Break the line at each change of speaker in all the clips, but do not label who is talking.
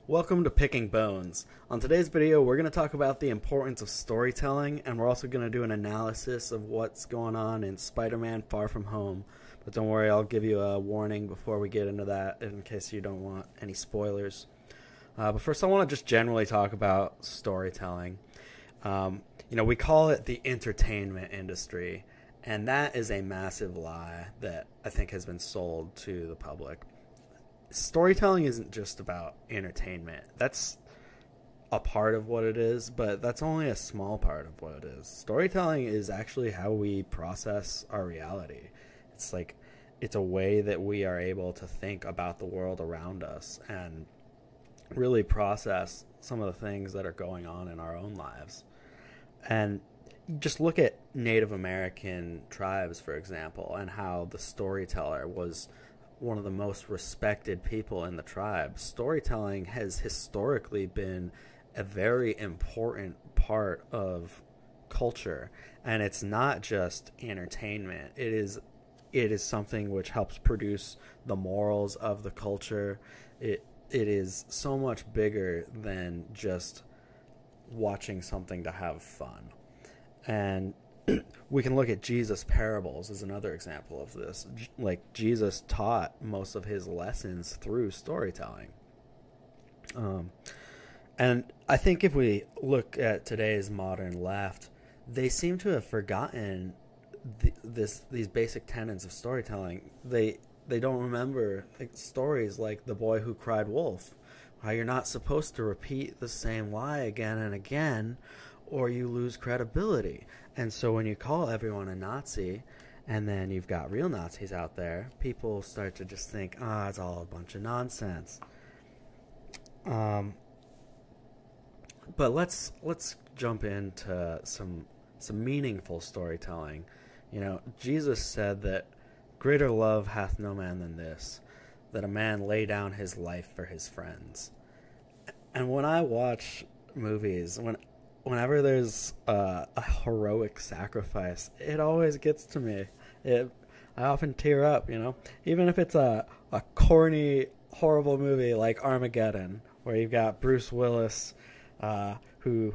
Welcome to Picking Bones. On today's video, we're going to talk about the importance of storytelling, and we're also going to do an analysis of what's going on in Spider-Man Far From Home. But don't worry, I'll give you a warning before we get into that in case you don't want any spoilers. But first, I want to just generally talk about storytelling. We call it the entertainment industry, and that is a massive lie that I think has been sold to the public. Storytelling isn't just about entertainment. That's a part of what it is, but that's only a small part of what it is. Storytelling is actually how we process our reality. It's a way that we are able to think about the world around us and really process some of the things that are going on in our own lives. And just look at Native American tribes, for example, and how the storyteller was one of the most respected people in the tribe. Storytelling has historically been a very important part of culture, and it's not just entertainment. It is something which helps produce the morals of the culture. It is so much bigger than just watching something to have fun. And we can look at Jesus' parables as another example of this. Like, Jesus taught most of his lessons through storytelling. And I think if we look at today's modern left, they seem to have forgotten these basic tenets of storytelling. They don't remember stories like The Boy Who Cried Wolf, how you're not supposed to repeat the same lie again and again, or you lose credibility. And so when you call everyone a Nazi, and then you've got real Nazis out there, people start to just think, it's all a bunch of nonsense. But let's jump into some meaningful storytelling. Jesus said that greater love hath no man than this, that a man lay down his life for his friends. And when I watch movies, whenever there's a heroic sacrifice, it always gets to me. I often tear up, even if it's a corny, horrible movie like Armageddon, where you've got Bruce Willis who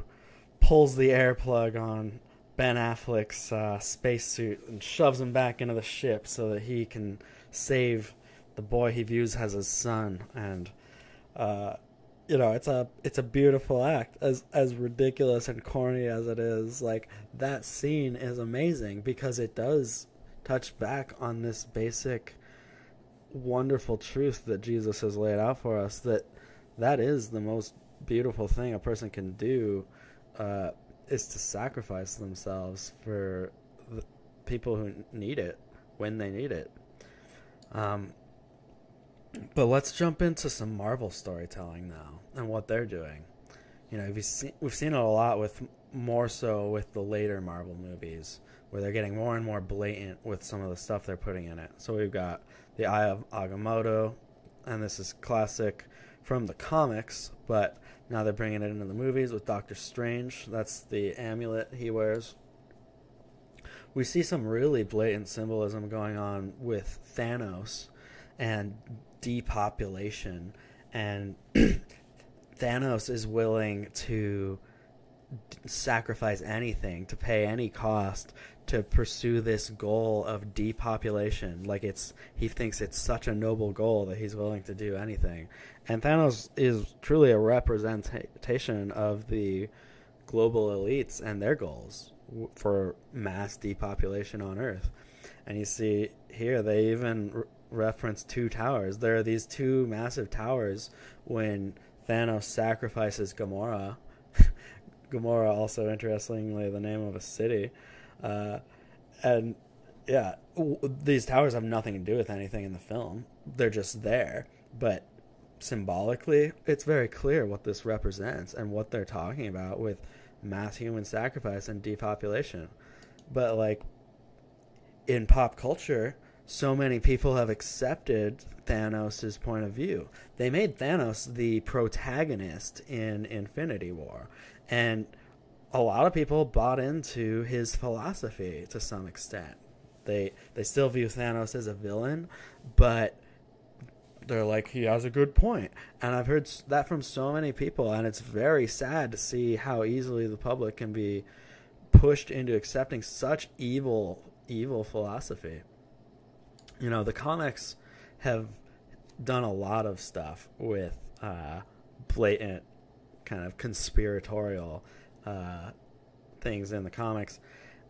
pulls the air plug on Ben Affleck's spacesuit and shoves him back into the ship so that he can save the boy he views as his son. And it's a beautiful act, as ridiculous and corny as it is. Like, that scene is amazing because it does touch back on this basic wonderful truth that Jesus has laid out for us, that is the most beautiful thing a person can do, is to sacrifice themselves for the people who need it when they need it. But let's jump into some Marvel storytelling now and what they're doing. We've seen it a lot more so with the later Marvel movies, where they're getting more and more blatant with some of the stuff they're putting in it. So we've got the Eye of Agamotto, and this is classic from the comics, but now they're bringing it into the movies with Doctor Strange. That's the amulet he wears. We see some really blatant symbolism going on with Thanos and depopulation, and Thanos is willing to sacrifice anything, to pay any cost, to pursue this goal of depopulation. He thinks it's such a noble goal that he's willing to do anything. And Thanos is truly a representation of the global elites and their goals for mass depopulation on Earth. And you see here they even reference two towers. There are these two massive towers when Thanos sacrifices Gamora. Gamora, also interestingly the name of a city. These towers have nothing to do with anything in the film. They're just there. But symbolically, it's very clear what this represents and what they're talking about with mass human sacrifice and depopulation. But in pop culture, so many people have accepted Thanos' point of view. They made Thanos the protagonist in Infinity War, and a lot of people bought into his philosophy to some extent. They still view Thanos as a villain, but they're like, he has a good point. And I've heard that from so many people, and it's very sad to see how easily the public can be pushed into accepting such evil philosophy. You know, the comics have done a lot of stuff with blatant kind of conspiratorial things in the comics.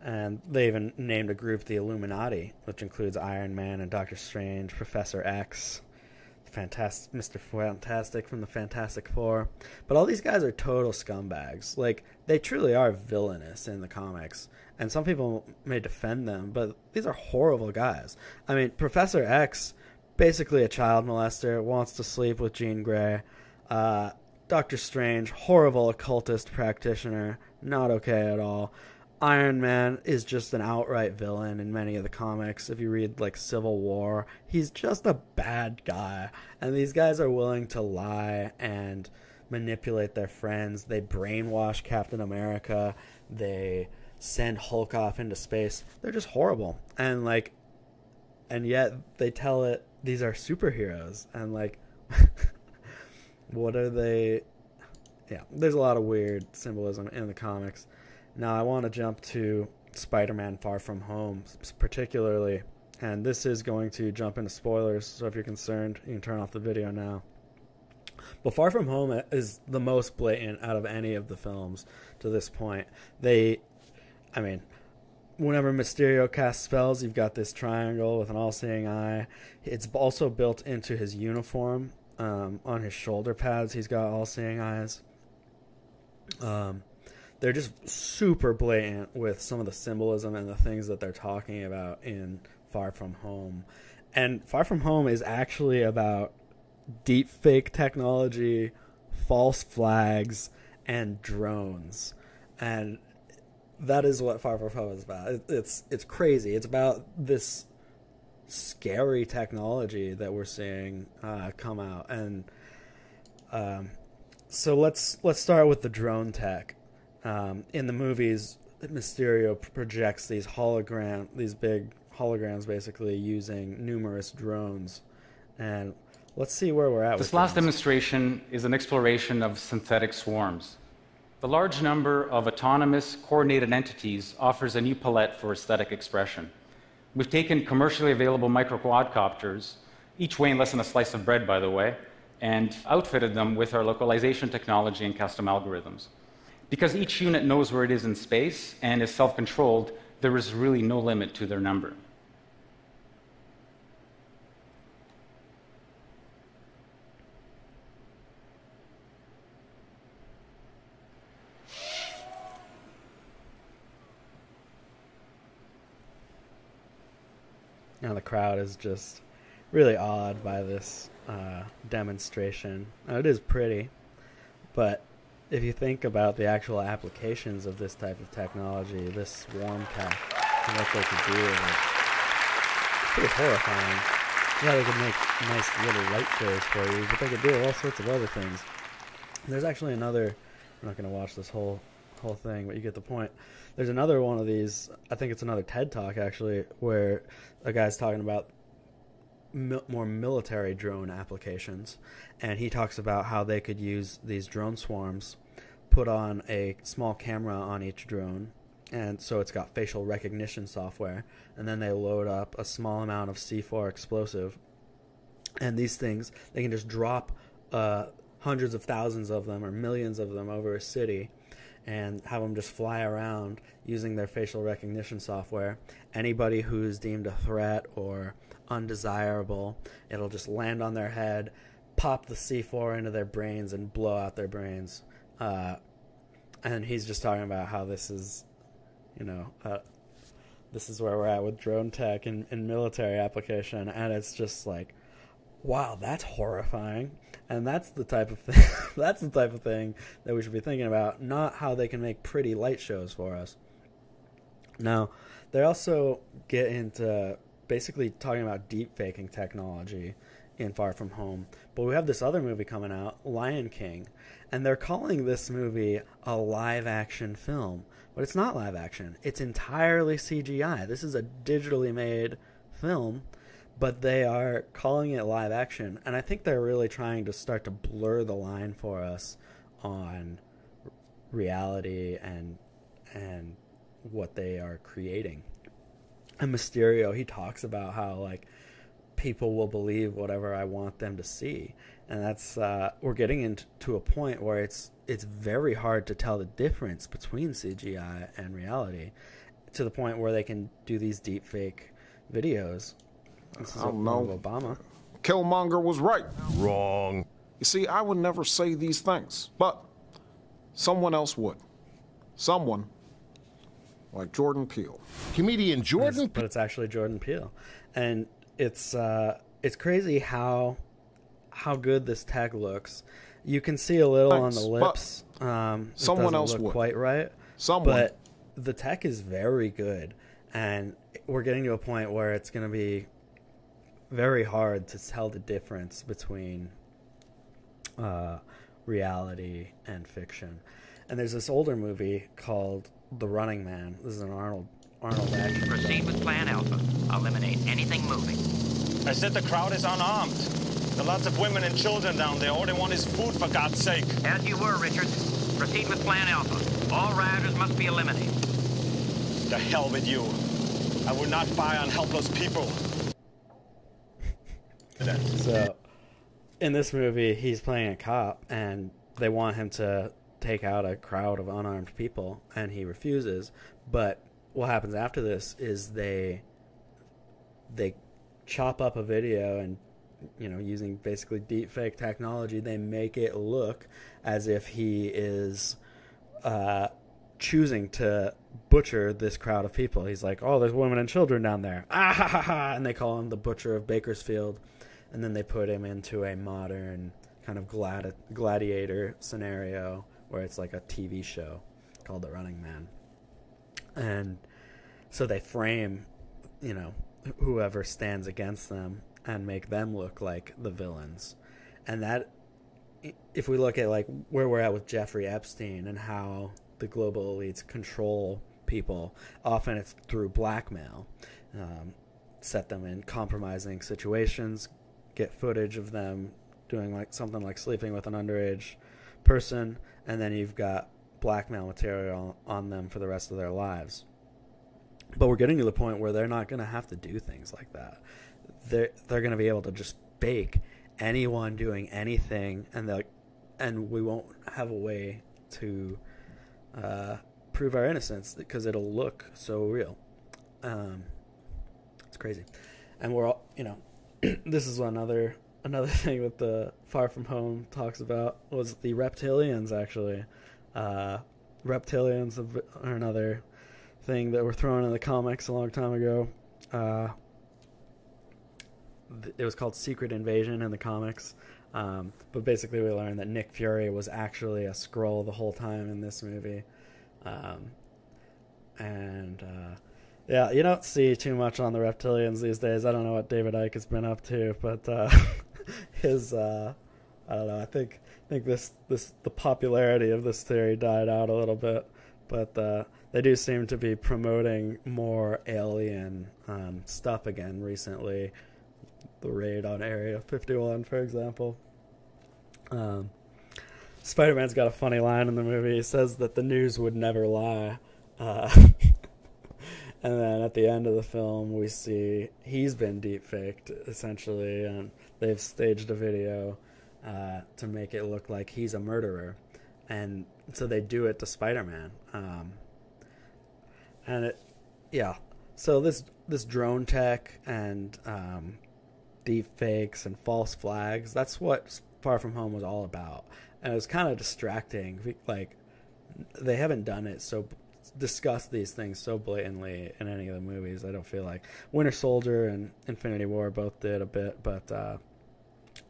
And they even named a group the Illuminati, which includes Iron Man and Doctor Strange, Professor X, Mr. Fantastic from the Fantastic Four. But all these guys are total scumbags. Like, they truly are villainous in the comics. And some people may defend them, but these are horrible guys. I mean, Professor X, basically a child molester, wants to sleep with Jean Grey. Doctor Strange, horrible occultist practitioner, not okay at all. Iron Man is just an outright villain in many of the comics. If you read, like, Civil War, he's just a bad guy. And these guys are willing to lie and manipulate their friends. They brainwash Captain America. They send Hulk off into space. They're just horrible. And, like, and yet they tell it, these are superheroes. And, like, what are they? Yeah, there's a lot of weird symbolism in the comics. Now, I want to jump to Spider-Man Far From Home, particularly, and this is going to jump into spoilers, so if you're concerned, you can turn off the video now. But Far From Home is the most blatant out of any of the films to this point. Whenever Mysterio casts spells, you've got this triangle with an all-seeing eye. It's also built into his uniform. On his shoulder pads, he's got all-seeing eyes. They're just super blatant with some of the symbolism and the things that they're talking about in Far From Home. And Far From Home is actually about deep fake technology, false flags, and drones. And that is what Far From Home is about. It's crazy. It's about this scary technology that we're seeing come out. And so let's start with the drone tech. In the movies, Mysterio projects these big holograms, basically using numerous drones. And let's see where we're at.
This last demonstration is an exploration of synthetic swarms. The large number of autonomous, coordinated entities offers a new palette for aesthetic expression. We've taken commercially available micro-quadcopters, each weighing less than a slice of bread, by the way, and outfitted them with our localization technology and custom algorithms. Because each unit knows where it is in space and is self-controlled, there is really no limit to their number.
Now the crowd is just really awed by this demonstration. Now, it is pretty, but if you think about the actual applications of this type of technology, this swarm tech, and what they could do with it, it's pretty horrifying. Yeah, they could make nice little light shows for you, but they could do all sorts of other things. And there's actually another, I'm not going to watch this whole thing, but you get the point. There's another one of these, I think it's another TED Talk actually, where a guy's talking about more military drone applications, and he talks about how they could use these drone swarms, put on a small camera on each drone, and so it's got facial recognition software, and then they load up a small amount of C4 explosive, and these things, they can just drop hundreds of thousands of them or millions of them over a city and have them just fly around using their facial recognition software. Anybody who's deemed a threat or undesirable, it'll just land on their head, pop the C4 into their brains, and blow out their brains. And he's just talking about how this is, this is where we're at with drone tech and military application, and it's just like, wow, that's horrifying. And that's the type of thing that's the type of thing that we should be thinking about, not how they can make pretty light shows for us. Now, they also get into basically talking about deep faking technology in Far From Home. But we have this other movie coming out, Lion King, and they're calling this movie a live action film. But it's not live action. It's entirely CGI. This is a digitally made film, but they are calling it live action, and I think they're really trying to start to blur the line for us on reality and what they are creating. And Mysterio, he talks about how like people will believe whatever I want them to see, and that's we're getting into a point where it's very hard to tell the difference between CGI and reality, to the point where they can do these deep fake videos. This is
I don't know.
Obama.
Killmonger was right.
Wrong.
You see, I would never say these things, but someone else would. Someone like Jordan Peele.
Comedian Jordan
But it's actually Jordan Peele, and it's crazy how good this tech looks. You can see a little on the lips.
Someone else
look
would.
Quite right. But the tech is very good, and we're getting to a point where it's going to be very hard to tell the difference between reality and fiction. And there's this older movie called The Running Man. This is an Arnold action.
Proceed with Plan Alpha. Eliminate anything moving.
I said the crowd is unarmed. There are lots of women and children down there. All they want is food, for God's sake.
As you were, Richard. Proceed with Plan Alpha. All rioters must be eliminated.
The hell with you. I will not fire on helpless people.
So, in this movie, he's playing a cop, and they want him to take out a crowd of unarmed people, and he refuses. But what happens after this is they chop up a video, and using basically deep fake technology, they make it look as if he is choosing to butcher this crowd of people. He's like, oh, there's women and children down there, ah ha ha ha, and they call him the Butcher of Bakersfield. And then they put him into a modern kind of gladiator scenario where it's like a TV show called The Running Man. And so they frame, whoever stands against them and make them look like the villains. And that, if we look at like where we're at with Jeffrey Epstein and how the global elites control people, often it's through blackmail, set them in compromising situations, get footage of them doing like something like sleeping with an underage person, and then you've got blackmail material on them for the rest of their lives. But we're getting to the point where they're not going to have to do things like that. They're going to be able to just fake anyone doing anything, and we won't have a way to prove our innocence because it'll look so real. It's crazy, and we're all this is another thing that the Far From Home talks about was the reptilians. Actually, reptilians are another thing that were thrown in the comics a long time ago. It was called Secret Invasion in the comics, but basically we learned that Nick Fury was actually a Skrull the whole time in this movie, yeah, you don't see too much on the reptilians these days. I don't know what David Icke has been up to, but his I don't know. I think the popularity of this theory died out a little bit, but they do seem to be promoting more alien stuff again recently. The raid on Area 51, for example. Spider-Man's got a funny line in the movie. He says that the news would never lie. And then at the end of the film, we see he's been deep-faked, essentially, and they've staged a video to make it look like he's a murderer. And so they do it to Spider-Man. So this drone tech and deep-fakes and false flags, that's what Far From Home was all about. And it was kind of distracting. Like, they haven't done it discuss these things so blatantly in any of the movies. I don't feel like Winter Soldier and Infinity War both did a bit, but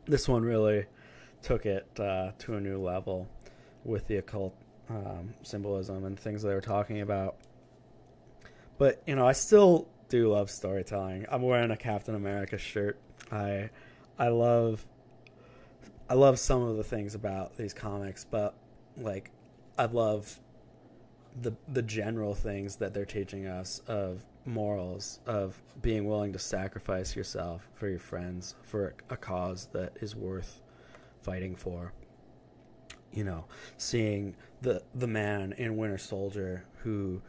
this one really took it to a new level with the occult symbolism and things they were talking about. But I still do love storytelling. I'm wearing a Captain America shirt. I love some of the things about these comics, but I love the general things that they're teaching us of morals of being willing to sacrifice yourself for your friends, for a cause that is worth fighting for. You know, seeing the man in Winter Soldier who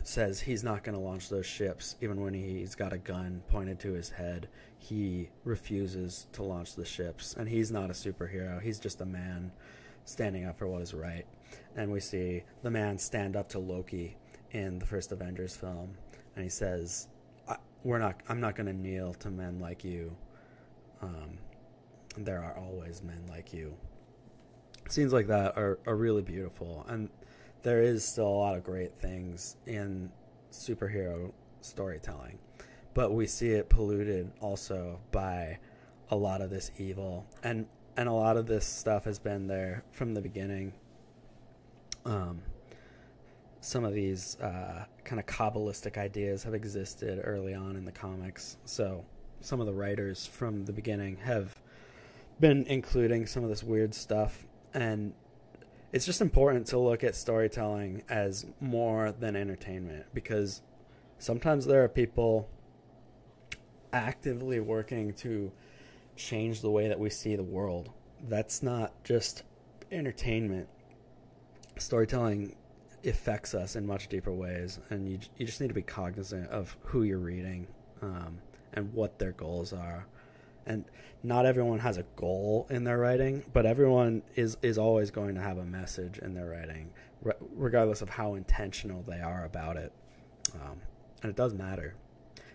says he's not going to launch those ships even when he's got a gun pointed to his head. He refuses to launch the ships, and he's not a superhero. He's just a man standing up for what is right. And we see the man stand up to Loki in the first Avengers film, and he says, I'm not going to kneel to men like you. There are always men like you. Scenes like that are really beautiful, and there is still a lot of great things in superhero storytelling, but we see it polluted also by a lot of this evil, and a lot of this stuff has been there from the beginning. Some of these kind of Kabbalistic ideas have existed early on in the comics, so some of the writers from the beginning have been including some of this weird stuff. And it's just important to look at storytelling as more than entertainment, because sometimes there are people actively working to change the way that we see the world. That's not just entertainment. Storytelling affects us in much deeper ways, and you just need to be cognizant of who you're reading and what their goals are. And not everyone has a goal in their writing, but everyone is always going to have a message in their writing, regardless of how intentional they are about it. And it does matter.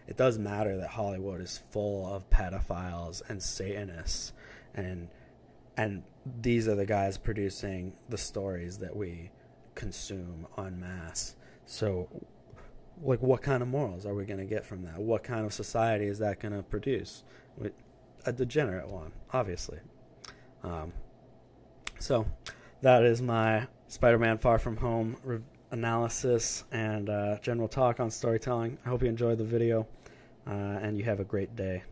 It does matter that Hollywood is full of pedophiles and Satanists, and these are the guys producing the stories that we consume en masse. So, like, what kind of morals are we going to get from that? What kind of society is that going to produce? A degenerate one, obviously. So that is my Spider-Man Far From Home analysis and general talk on storytelling. I hope you enjoyed the video, and you have a great day.